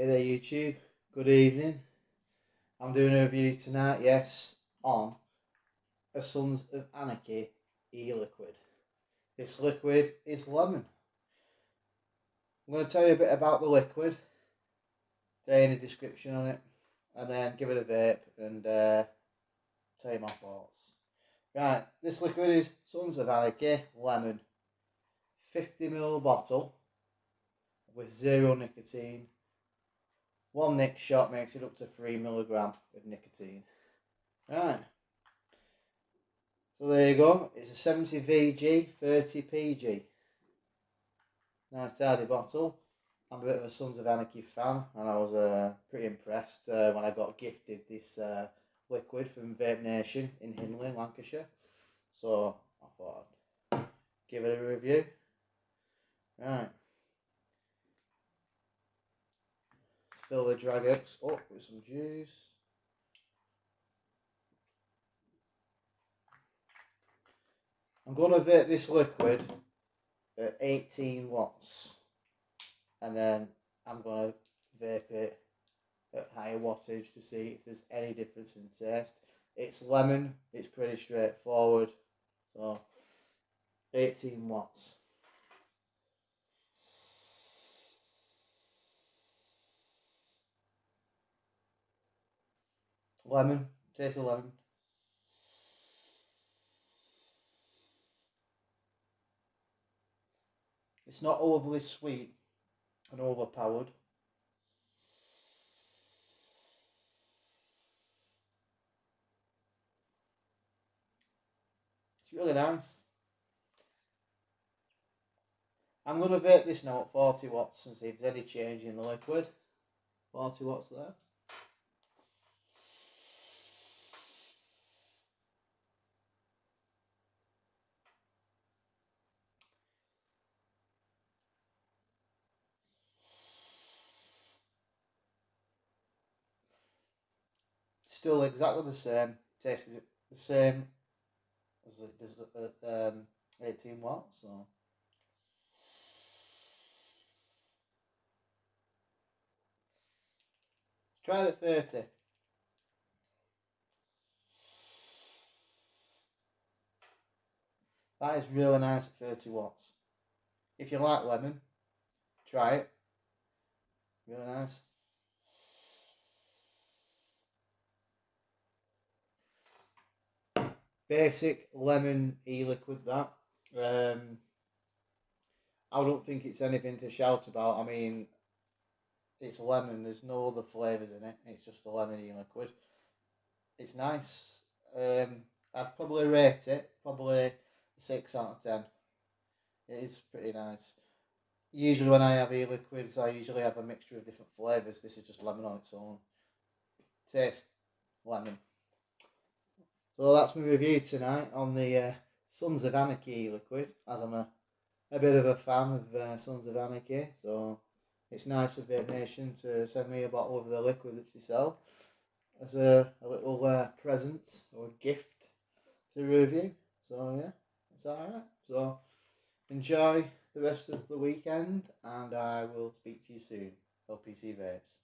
Hey there YouTube, good evening. I'm doing a review tonight, yes, on a Sons of Anarchy e-liquid. This liquid is lemon. I'm going to tell you a bit about the liquid, tell you a description on it, and then give it a vape and tell you my thoughts. Right, this liquid is Sons of Anarchy lemon, 50ml bottle with 0 nicotine. One nic shot makes it up to 3mg of nicotine. Right. So there you go. It's a 70 VG, 30 PG. Nice tidy bottle. I'm a bit of a Sons of Anarchy fan, and I was pretty impressed when I got gifted this liquid from Vape Nation in Hindley, Lancashire. So I thought I'd give it a review. Right. Fill the Dragex up with some juice. I'm going to vape this liquid at 18 watts, and then I'm going to vape it at higher wattage to see if there's any difference in taste. It's lemon, it's pretty straightforward, so 18 watts. Lemon, taste of lemon. It's not overly sweet and overpowered. It's really nice. I'm going to vape this now at 40 watts and see if there's any change in the liquid. 40 watts there. Still exactly the same. Tastes the same as it does at 18 watts. So. Try it at 30. That is really nice at 30 watts. If you like lemon, try it. Really nice. Basic lemon e-liquid that. I don't think it's anything to shout about. I mean, it's lemon. There's no other flavours in it. It's just a lemon e-liquid. It's nice. I'd probably rate it probably 6 out of 10. It is pretty nice. Usually when I have e-liquids, I usually have a mixture of different flavours. This is just lemon on its own. Taste lemon. So that's my review tonight on the Sons of Anarchy liquid, as I'm a bit of a fan of Sons of Anarchy, so it's nice of Vape Nation to send me a bottle of the liquid that they sell as a little present or gift to review. So yeah, it's alright. So enjoy the rest of the weekend, and I will speak to you soon. LPC Vapes.